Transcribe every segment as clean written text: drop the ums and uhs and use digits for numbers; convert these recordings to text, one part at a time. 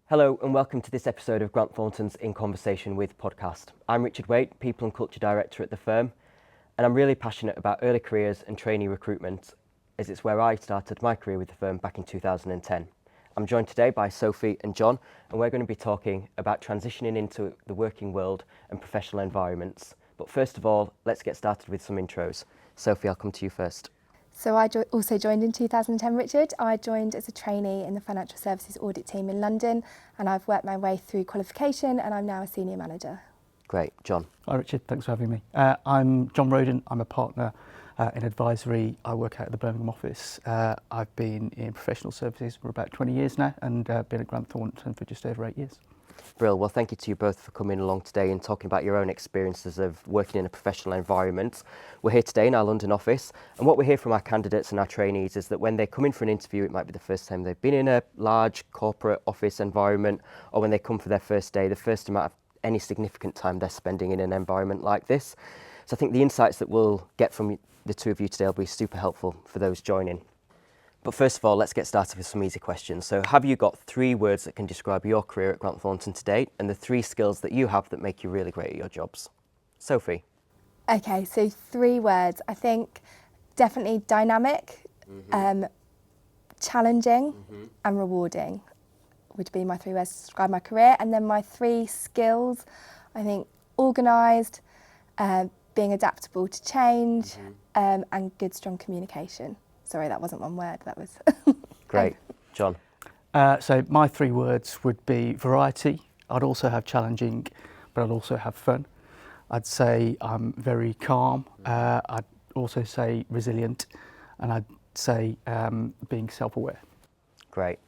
Hello and welcome to this episode of Grant Thornton's In Conversation With podcast. I'm Richard Waite, People and Culture Director at the firm, and I'm really passionate about early careers and trainee recruitment as it's where I started my career with the firm back in 2010. I'm joined today by Sophie and Jon, and we're going to be talking about transitioning into the working world and professional environments. But first of all, let's get started with some intros. Sophie, I'll come to you first. So I also joined in 2010, Richard. I joined as a trainee in the financial services audit team in London, and I've worked my way through qualification and I'm now a senior manager. Great. Jon. Hi Richard, thanks for having me. I'm Jon Roden, I'm a partner in advisory. I work out at the Birmingham office. I've been in professional services for about 20 years now and been at Grant Thornton for just over 8 years. Brill. Well, thank you to you both for coming along today and talking about your own experiences of working in a professional environment. We're here today in our London office, and what we hear from our candidates and our trainees is that when they come in for an interview, it might be the first time they've been in a large corporate office environment, or when they come for their first day, the first amount of any significant time they're spending in an environment like this. So I think the insights that we'll get from the two of you today will be super helpful for those joining. But first of all, let's get started with some easy questions. So have you got 3 words that can describe your career at Grant Thornton to date and the 3 skills that you have that make you really great at your jobs? Sophie? Okay, so 3 words. I think definitely dynamic, challenging and rewarding would be my 3 words to describe my career. And then my 3 skills, I think organised, being adaptable to change and good, strong communication. Sorry, that wasn't one word, that was... Great. Jon? So my 3 words would be variety. I'd also have challenging, but I'd also have fun. I'd say I'm very calm. I'd also say resilient, and I'd say being self-aware. Great.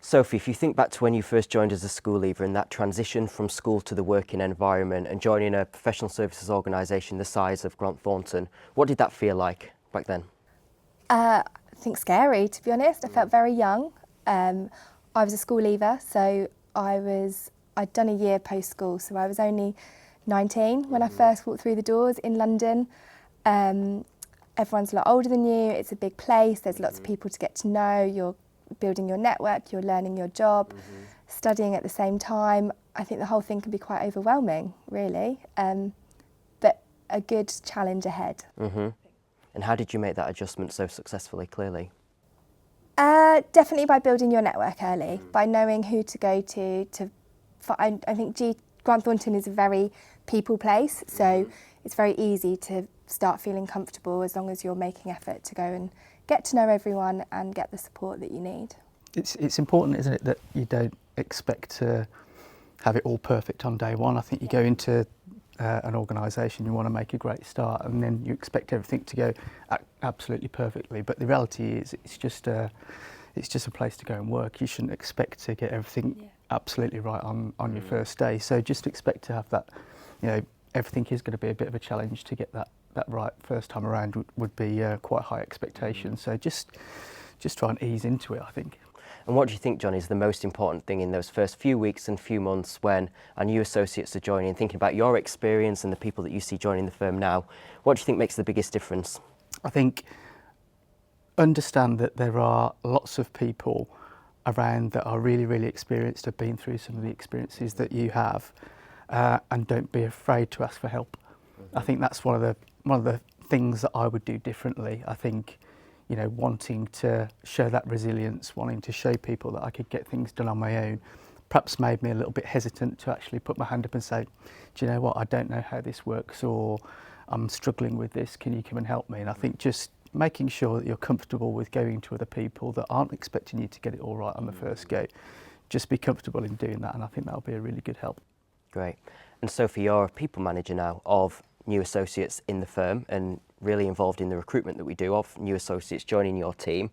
Sophie, if you think back to when you first joined as a school leaver and that transition from school to the working environment and joining a professional services organisation the size of Grant Thornton, what did that feel like back then? I think scary, to be honest. I felt very young. I was a school leaver, so I'd done a year post-school, so I was only 19 when I first walked through the doors in London. Everyone's a lot older than you, it's a big place, there's lots of people to get to know, you're building your network, you're learning your job, studying at the same time. I think the whole thing can be quite overwhelming, really, but a good challenge ahead. And how did you make that adjustment so successfully, clearly? Definitely by building your network early, by knowing who to go to. I think Grant Thornton is a very people place, so it's very easy to start feeling comfortable as long as you're making effort to go and get to know everyone and get the support that you need. It's important, isn't it, that you don't expect to have it all perfect on day one. I think you go into an organisation, you want to make a great start, and then you expect everything to go absolutely perfectly. But the reality is, it's just a place to go and work. You shouldn't expect to get everything absolutely right on your first day. So just expect to have that. Everything is going to be a bit of a challenge to get that right first time around. Would be quite high expectations. So just try and ease into it, I think. And what do you think, Jon, is the most important thing in those first few weeks and few months when our new associates are joining, thinking about your experience and the people that you see joining the firm now? What do you think makes the biggest difference? I think understand that there are lots of people around that are really, really experienced, have been through some of the experiences that you have, and don't be afraid to ask for help. I think that's one of the things that I would do differently. I think, wanting to show that resilience, wanting to show people that I could get things done on my own, perhaps made me a little bit hesitant to actually put my hand up and say, do you know what, I don't know how this works, or I'm struggling with this, can you come and help me? And I think just making sure that you're comfortable with going to other people that aren't expecting you to get it all right on the first go. Just be comfortable in doing that, and I think that'll be a really good help. Great. And Sophie, you're a people manager now of new associates in the firm and really involved in the recruitment that we do of new associates joining your team.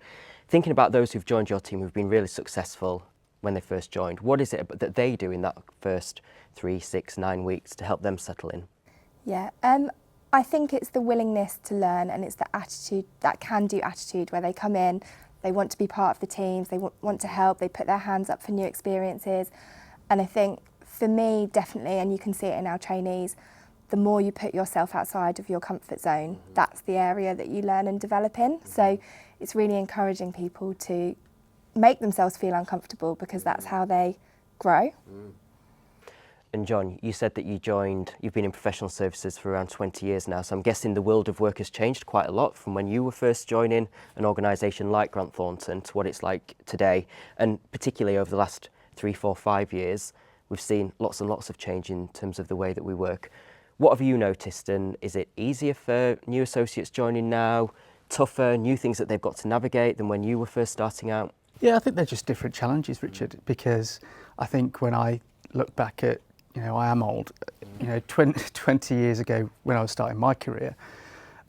Thinking about those who've joined your team who've been really successful when they first joined, what is it that they do in that first 3, 6, 9 weeks to help them settle in? Yeah, I think it's the willingness to learn, and it's the attitude, that can-do attitude, where they come in, they want to be part of the teams, they want to help, they put their hands up for new experiences. And I think for me, definitely, and you can see it in our trainees, the more you put yourself outside of your comfort zone, that's the area that you learn and develop in. So it's really encouraging people to make themselves feel uncomfortable, because that's how they grow. And Jon, you said that you've been in professional services for around 20 years now, so I'm guessing the world of work has changed quite a lot from when you were first joining an organisation like Grant Thornton to what it's like today. And particularly over the last 3, 4, 5 years, we've seen lots and lots of change in terms of the way that we work. What have you noticed, and is it easier for new associates joining now, tougher, new things that they've got to navigate than when you were first starting out? Yeah, I think they're just different challenges, Richard, because I think when I look back at, I am old, 20 years ago when I was starting my career,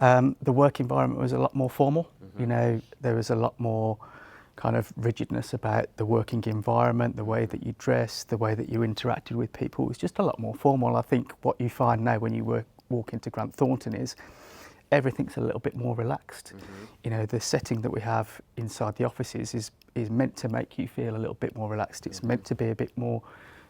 the work environment was a lot more formal. There was a lot more kind of rigidness about the working environment, the way that you dress, the way that you interacted with people. It was just a lot more formal. I think what you find now when you walk into Grant Thornton is everything's a little bit more relaxed. The setting that we have inside the offices is meant to make you feel a little bit more relaxed. It's meant to be a bit more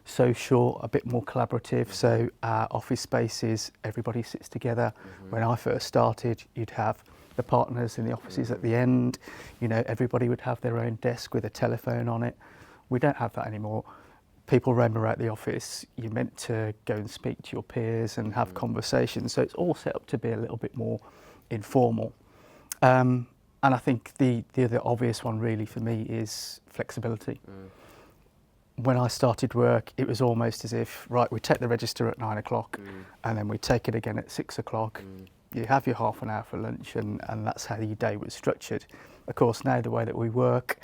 social, a bit more collaborative. So our office spaces, everybody sits together. When I first started, you'd have the partners in the offices at the end. Everybody would have their own desk with a telephone on it. We don't have that anymore. People roam around the office. You're meant to go and speak to your peers and have conversations. So it's all set up to be a little bit more informal. And I think the other obvious one really for me is flexibility. When I started work, it was almost as if, right, we take the register at 9 o'clock and then we take it again at 6 o'clock. You have your half an hour for lunch and that's how your day was structured. Of course, now the way that we work,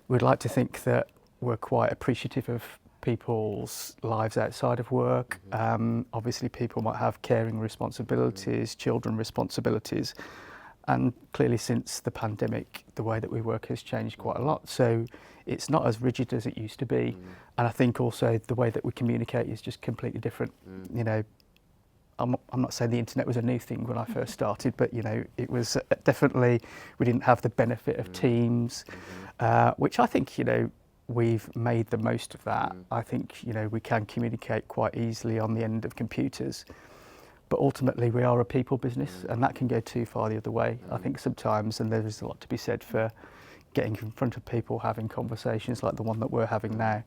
we'd like to think that we're quite appreciative of people's lives outside of work. Obviously, people might have caring responsibilities, children responsibilities. And clearly since the pandemic, the way that we work has changed quite a lot. So it's not as rigid as it used to be. And I think also the way that we communicate is just completely different. I'm not saying the internet was a new thing when I first started, but it was definitely, we didn't have the benefit of Teams, which I think, we've made the most of that. I think, we can communicate quite easily on the end of computers. But ultimately, we are a people business, and that can go too far the other way, I think, sometimes. And there is a lot to be said for getting in front of people, having conversations like the one that we're having now.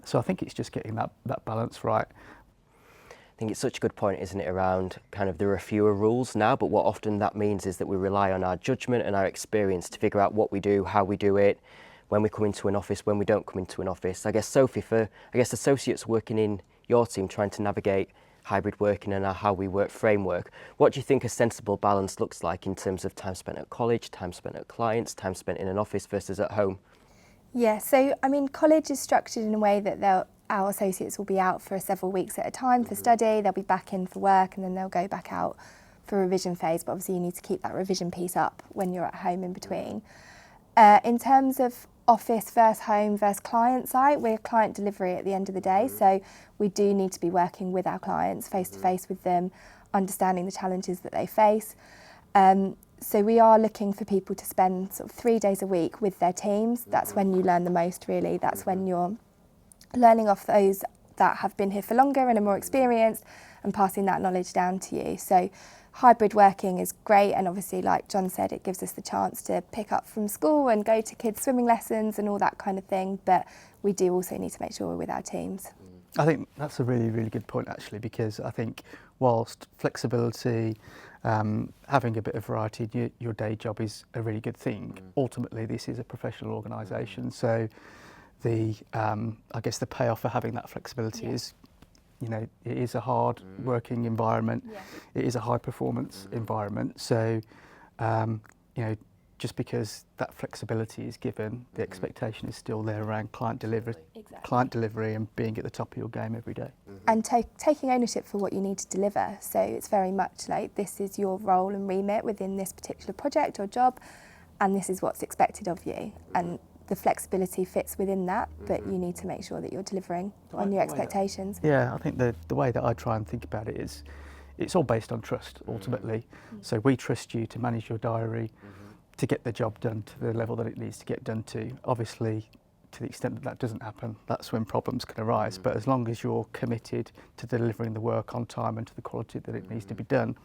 So I think it's just getting that balance right. I think it's such a good point, isn't it, around kind of there are fewer rules now, but what often that means is that we rely on our judgment and our experience to figure out what we do, how we do it, when we come into an office, when we don't come into an office. I guess, Sophie, for associates working in your team trying to navigate hybrid working and our how we work framework, what do you think a sensible balance looks like in terms of time spent at college, time spent at clients, time spent in an office versus at home? Yeah, so college is structured in a way that our associates will be out for several weeks at a time for study, they'll be back in for work, and then they'll go back out for a revision phase. But obviously you need to keep that revision piece up when you're at home in between. In terms of office versus home versus client side, we're client delivery at the end of the day, so we do need to be working with our clients face to face with them, understanding the challenges that they face. So we are looking for people to spend sort of 3 days a week with their teams. That's when you learn the most, really. That's when you're learning off those that have been here for longer and are more experienced and passing that knowledge down to you. So hybrid working is great, and obviously, like Jon said, it gives us the chance to pick up from school and go to kids' swimming lessons and all that kind of thing, but we do also need to make sure we're with our teams. I think that's a really, really good point, actually, because I think whilst flexibility, having a bit of variety in your day job is a really good thing, ultimately this is a professional organisation, so I guess the payoff for having that flexibility is, it is a hard working environment, it is a high performance environment, so just because that flexibility is given, the expectation is still there around client delivery and being at the top of your game every day. And taking ownership for what you need to deliver. So it's very much like, this is your role and remit within this particular project or job, and this is what's expected of you. And the flexibility fits within that, but you need to make sure that you're delivering on your expectations. Yeah, I think the way that I try and think about it is, it's all based on trust, ultimately. So we trust you to manage your diary, to get the job done to the level that it needs to get done to. Obviously, to the extent that that doesn't happen, that's when problems can arise. But as long as you're committed to delivering the work on time and to the quality that it needs to be done,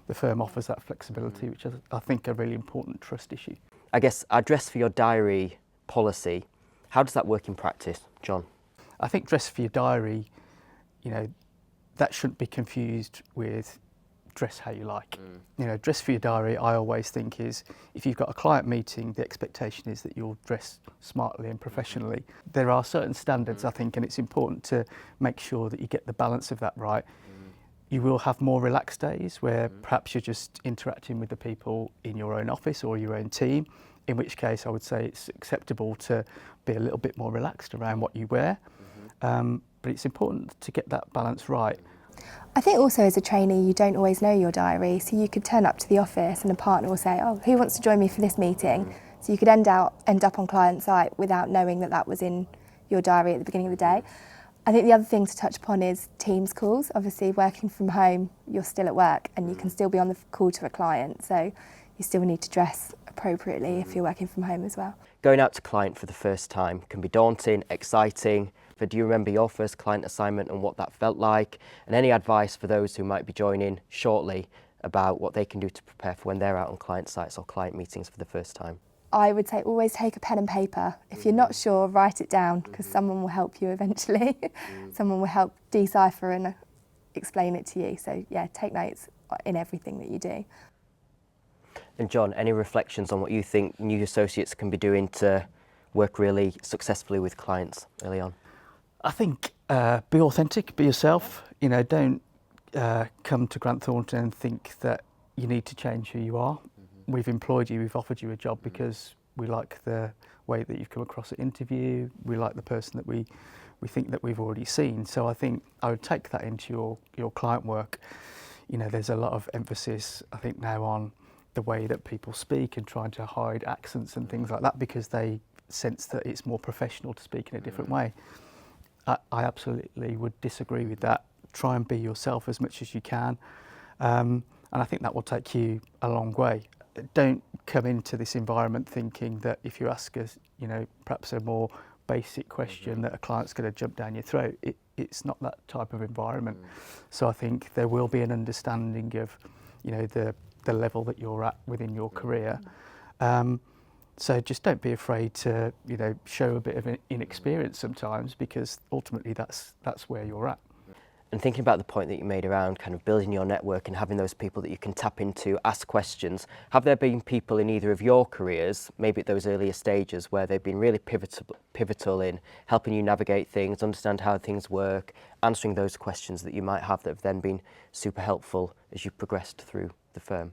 the firm offers that flexibility, which is, I think, a really important trust issue. I guess our dress for your diary policy, how does that work in practice, Jon? I think dress for your diary, you know, that shouldn't be confused with dress how you like. You know, dress for your diary, I always think is, if you've got a client meeting, the expectation is that you'll dress smartly and professionally. There are certain standards, I think, and it's important to make sure that you get the balance of that right. You will have more relaxed days where perhaps you're just interacting with the people in your own office or your own team, in which case I would say it's acceptable to be a little bit more relaxed around what you wear. But it's important to get that balance right. I think also as a trainee you don't always know your diary, so you could turn up to the office and a partner will say, oh, who wants to join me for this meeting? So you could end up on client site without knowing that that was in your diary at the beginning of the day. I think the other thing to touch upon is Teams calls. Obviously working from home, you're still at work and you can still be on the call to a client, so you still need to dress appropriately if you're working from home as well. Going out to client for the first time can be daunting, exciting, but do you remember your first client assignment and what that felt like? And any advice for those who might be joining shortly about what they can do to prepare for when they're out on client sites or client meetings for the first time? I would say always take a pen and paper. If you're not sure, write it down because someone will help you eventually. Someone will help decipher and explain it to you. So yeah, take notes in everything that you do. And Jon, any reflections on what you think new associates can be doing to work really successfully with clients early on? I think be authentic, be yourself. You know, don't come to Grant Thornton and think that you need to change who you are. We've employed you, we've offered you a job because we like the way that you've come across at interview, we like the person that we think that we've already seen. So I think I would take that into your client work. You know, there's a lot of emphasis, I think, now on the way that people speak and trying to hide accents and things like that because they sense that it's more professional to speak in a different way. I absolutely would disagree with that. Try and be yourself as much as you can. And I think that will take you a long way. Don't come into this environment thinking that if you ask us, you know, perhaps a more basic question that a client's going to jump down your throat. It's not that type of environment. So I think there will be an understanding of, you know, the level that you're at within your career. So just don't be afraid to, you know, show a bit of inexperience sometimes because ultimately that's where you're at. And thinking about the point that you made around kind of building your network and having those people that you can tap into, ask questions, have there been people in either of your careers, maybe at those earlier stages, where they've been really pivotal in helping you navigate things, understand how things work, answering those questions that you might have that have then been super helpful as you progressed through the firm?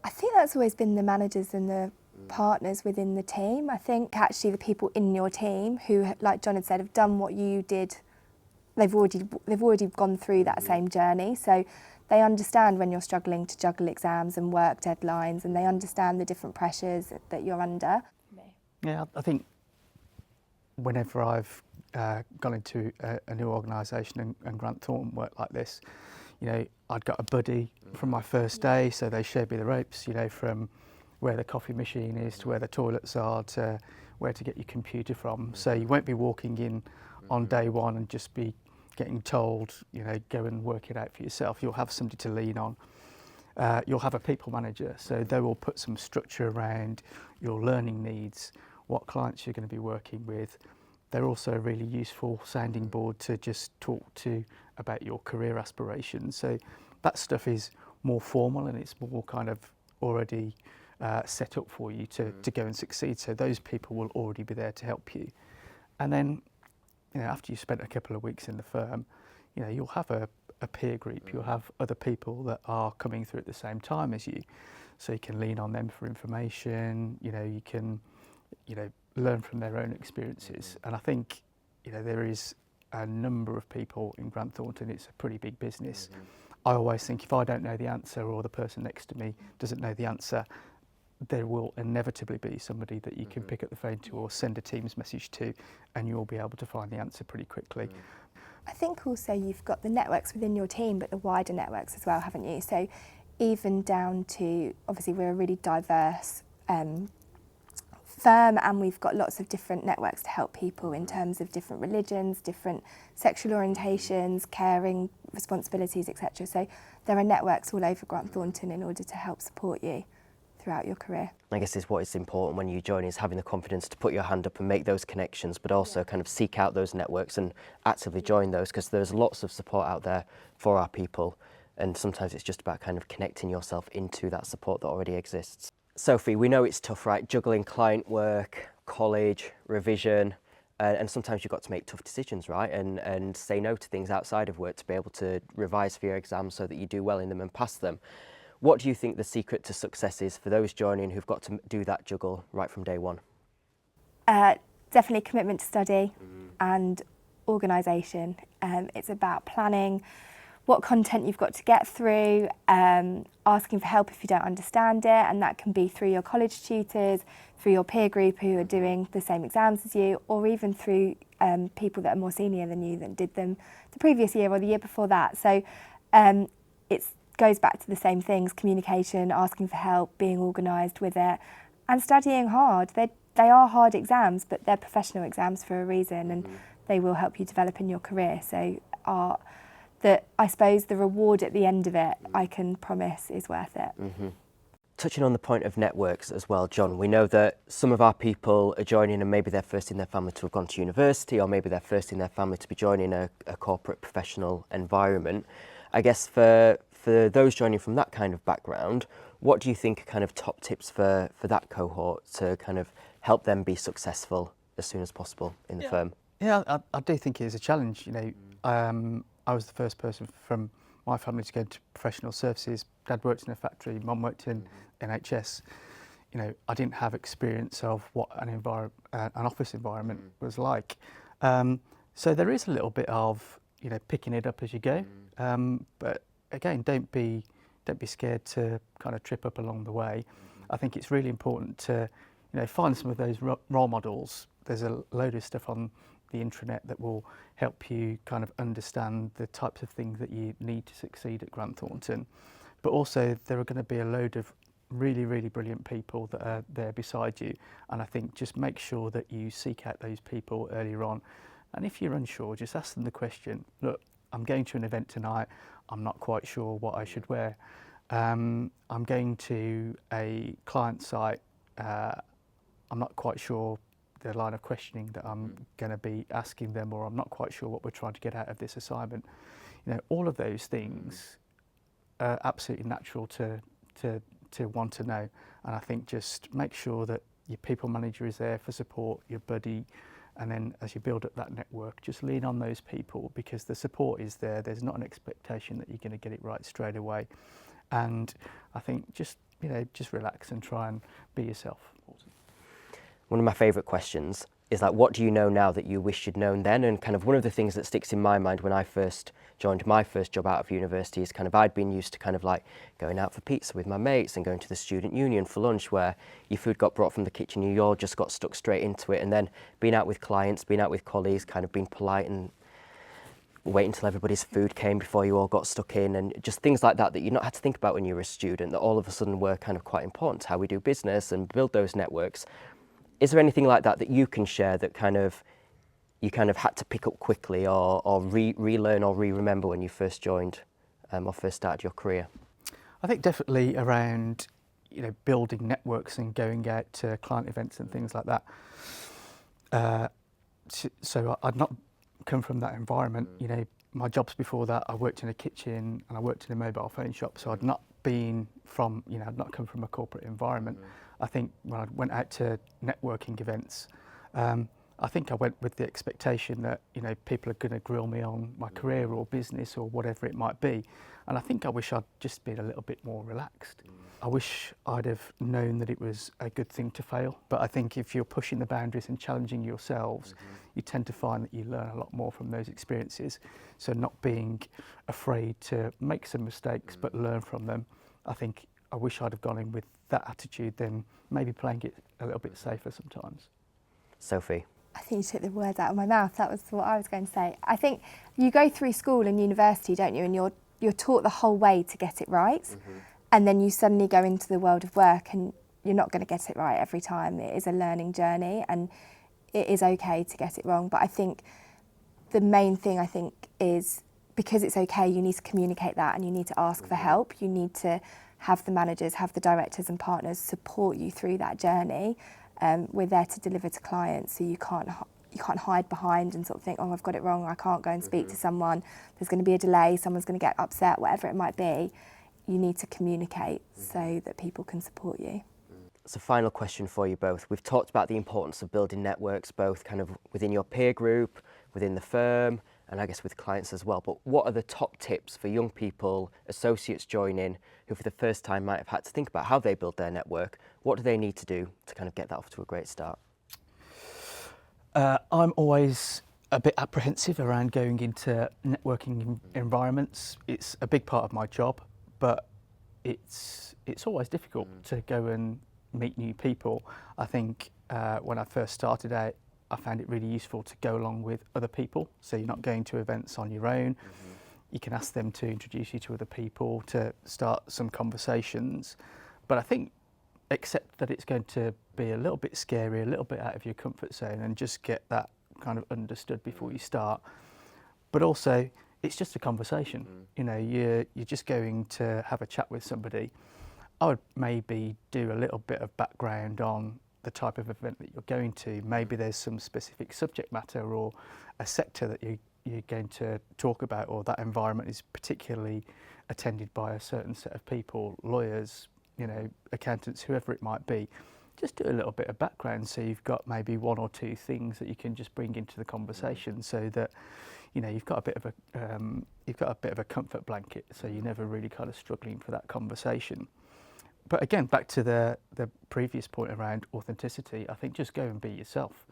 I think that's always been the managers and the partners within the team. I think actually the people in your team who, like Jon had said, have done what you did. They've already gone through that same journey, so they understand when you're struggling to juggle exams and work deadlines, and they understand the different pressures that you're under. Yeah, I think whenever I've gone into a new organisation and Grant Thornton worked like this, you know, I'd got a buddy from my first day, so they showed me the ropes, you know, from where the coffee machine is to where the toilets are to where to get your computer from. So you won't be walking in on day one and just be getting told, you know, go and work it out for yourself. You'll have somebody to lean on. You'll have a people manager, so they will put some structure around your learning needs, what clients you're going to be working with. They're also a really useful sounding board to just talk to about your career aspirations. So that stuff is more formal and it's more kind of already set up for you to go and succeed. So those people will already be there to help you. And then, you know, after you've spent a couple of weeks in the firm, you know, you'll have a peer group. You'll have other people that are coming through at the same time as you. So you can lean on them for information, you know, you can, you know, learn from their own experiences. And I think, you know, there is a number of people in Grant Thornton. It's a pretty big business. I always think if I don't know the answer or the person next to me doesn't know the answer, there will inevitably be somebody that you can pick up the phone to or send a Teams message to, and you'll be able to find the answer pretty quickly. I think also you've got the networks within your team, but the wider networks as well, haven't you? So even down to, obviously we're a really diverse firm, and we've got lots of different networks to help people in terms of different religions, different sexual orientations, caring responsibilities, etc. So there are networks all over Grant Thornton in order to help support you throughout your career. I guess is what is important when you join is having the confidence to put your hand up and make those connections, but also kind of seek out those networks and actively join those, because there's lots of support out there for our people, and sometimes it's just about kind of connecting yourself into that support that already exists. Sophie, we know it's tough, right? Juggling client work, college, revision, and sometimes you've got to make tough decisions, right? And say no to things outside of work to be able to revise for your exams so that you do well in them and pass them. What do you think the secret to success is for those joining who've got to do that juggle right from day one? Definitely commitment to study and organisation. It's about planning what content you've got to get through, asking for help if you don't understand it, and that can be through your college tutors, through your peer group who are doing the same exams as you, or even through people that are more senior than you that did them the previous year or the year before that. So it goes back to the same things: communication, asking for help, being organised with it, and studying hard. They are hard exams, but they're professional exams for a reason, and they will help you develop in your career. So I suppose the reward at the end of it, I can promise, is worth it. Touching on the point of networks as well, Jon, we know that some of our people are joining and maybe they're first in their family to have gone to university, or maybe they're first in their family to be joining a corporate professional environment. I guess for those joining from that kind of background, what do you think are kind of top tips for that cohort to kind of help them be successful as soon as possible in the firm? Yeah, I do think it is a challenge. I was the first person from my family to go into professional services. Dad worked in a factory, Mum worked in NHS. I didn't have experience of what an office environment was like. So there is a little bit of picking it up as you go. But again, don't be scared to kind of trip up along the way. I think it's really important to find some of those role models. There's a load of stuff on the intranet that will help you kind of understand the types of things that you need to succeed at Grant Thornton. But also there are going to be a load of really, really brilliant people that are there beside you. And I think just make sure that you seek out those people earlier on. And if you're unsure, just ask them the question: look, I'm going to an event tonight, I'm not quite sure what I should wear. I'm going to a client site, I'm not quite sure the line of questioning that I'm going to be asking them, or I'm not quite sure what we're trying to get out of this assignment. All of those things are absolutely natural to want to know. And I think just make sure that your people manager is there for support, your buddy, and then as you build up that network, just lean on those people, because the support is there. There's not an expectation that you're going to get it right straight away. And I think just relax and try and be yourself. One of my favourite questions is like, what do you know now that you wish you'd known then? And kind of one of the things that sticks in my mind when I first joined my first job out of university is kind of I'd been used to kind of like going out for pizza with my mates and going to the student union for lunch, where your food got brought from the kitchen, you all just got stuck straight into it, and then being out with clients, being out with colleagues, kind of being polite and wait until everybody's food came before you all got stuck in, and just things like that you not had to think about when you were a student, that all of a sudden were kind of quite important to how we do business and build those networks. Is there anything like that you can share that you kind of had to pick up quickly or relearn or remember when you first joined or first started your career? I think definitely around building networks and going out to client events and things like that. So I'd not come from that environment. My jobs before that, I worked in a kitchen and I worked in a mobile phone shop, so I'd not been from, I'd not come from a corporate environment. I think when I went out to networking events, I think I went with the expectation that people are going to grill me on my career or business or whatever it might be, and I think I wish I'd just been a little bit more relaxed. I wish I'd have known that it was a good thing to fail, but I think if you're pushing the boundaries and challenging yourselves, you tend to find that you learn a lot more from those experiences. So not being afraid to make some mistakes but learn from them. I think I wish I'd have gone in with that attitude than maybe playing it a little bit safer sometimes. Sophie? I think you took the words out of my mouth. That was what I was going to say. I think you go through school and university, don't you, and you're taught the whole way to get it right, and then you suddenly go into the world of work and you're not going to get it right every time. It is a learning journey and it is okay to get it wrong. But I think the main thing is, because it's okay, you need to communicate that and you need to ask for help. You need to have the managers, have the directors and partners support you through that journey. We're there to deliver to clients, so you can't hide behind and sort of think, oh, I've got it wrong, I can't go and speak to someone, there's going to be a delay, someone's going to get upset, whatever it might be. You need to communicate so that people can support you. So final question for you both. We've talked about the importance of building networks, both kind of within your peer group, within the firm, and I guess with clients as well. But what are the top tips for young people, associates joining, who for the first time might have had to think about how they build their network? What do they need to do to kind of get that off to a great start? I'm always a bit apprehensive around going into networking environments. It's a big part of my job, but it's always difficult to go and meet new people. I think when I first started out, I found it really useful to go along with other people. So you're not going to events on your own. You can ask them to introduce you to other people, to start some conversations. But I think accept that it's going to be a little bit scary, a little bit out of your comfort zone, and just get that kind of understood before you start. But also, it's just a conversation. You know, you're just going to have a chat with somebody. I would maybe do a little bit of background on the type of event that you're going to. Maybe there's some specific subject matter or a sector that you're going to talk about, or that environment is particularly attended by a certain set of people, lawyers, you know, accountants, whoever it might be. Just do a little bit of background, so you've got maybe one or two things that you can just bring into the conversation, so that, you know, you've got a bit of a comfort blanket, so you're never really kind of struggling for that conversation. But again, back to the previous point around authenticity, I think just go and be yourself.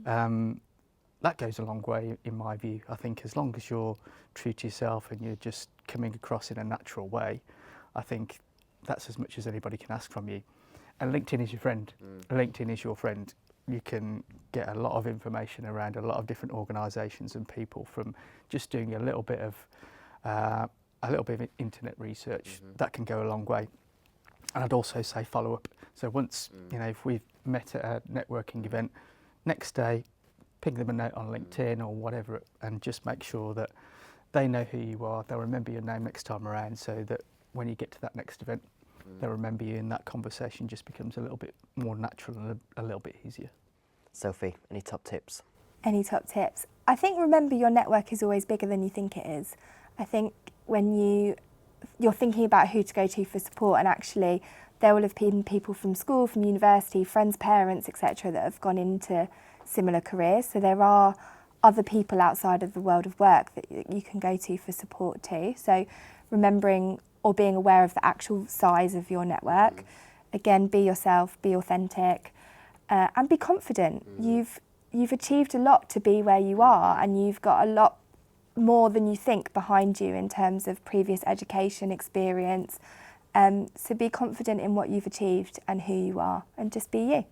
That goes a long way in my view. I think as long as you're true to yourself and you're just coming across in a natural way, I think that's as much as anybody can ask from you. And LinkedIn is your friend. LinkedIn is your friend. You can get a lot of information around a lot of different organisations and people from just doing a little bit of internet research. That can go a long way. And I'd also say follow up. So once, you know, if we've met at a networking event, next day, ping them a note on LinkedIn or whatever, and just make sure that they know who you are. They'll remember your name next time around, so that when you get to that next event, they'll remember you, and that conversation just becomes a little bit more natural and a little bit easier. Sophie, any top tips? Any top tips? I think remember your network is always bigger than you think it is. I think when you're thinking about who to go to for support, and actually there will have been people from school, from university, friends, parents, etc. that have gone into similar careers. So there are other people outside of the world of work that you can go to for support too. So remembering or being aware of the actual size of your network. Again, be yourself, be authentic, and be confident. You've achieved a lot to be where you are, and you've got a lot more than you think behind you in terms of previous education experience. So be confident in what you've achieved and who you are, and just be you.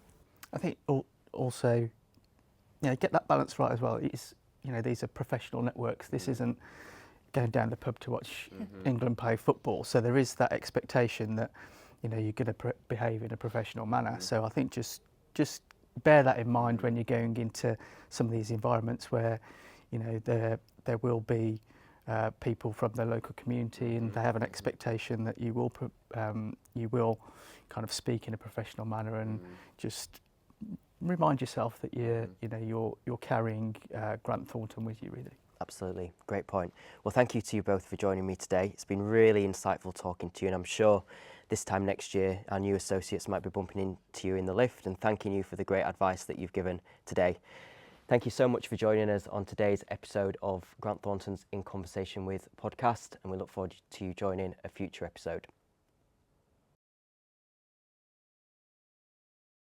I think also, you know, get that balance right as well. It's, you know, these are professional networks. This isn't going down the pub to watch England play football. So there is that expectation that, you know, you're going to behave in a professional manner. So I think just bear that in mind when you're going into some of these environments where, you know, there will be people from the local community, and they have an expectation that you will kind of speak in a professional manner, and just remind yourself that you're carrying Grant Thornton with you, really. Absolutely, great point. Well, thank you to you both for joining me today. It's been really insightful talking to you, and I'm sure this time next year our new associates might be bumping into you in the lift and thanking you for the great advice that you've given today. Thank you so much for joining us on today's episode of Grant Thornton's In Conversation With podcast, and we look forward to you joining a future episode.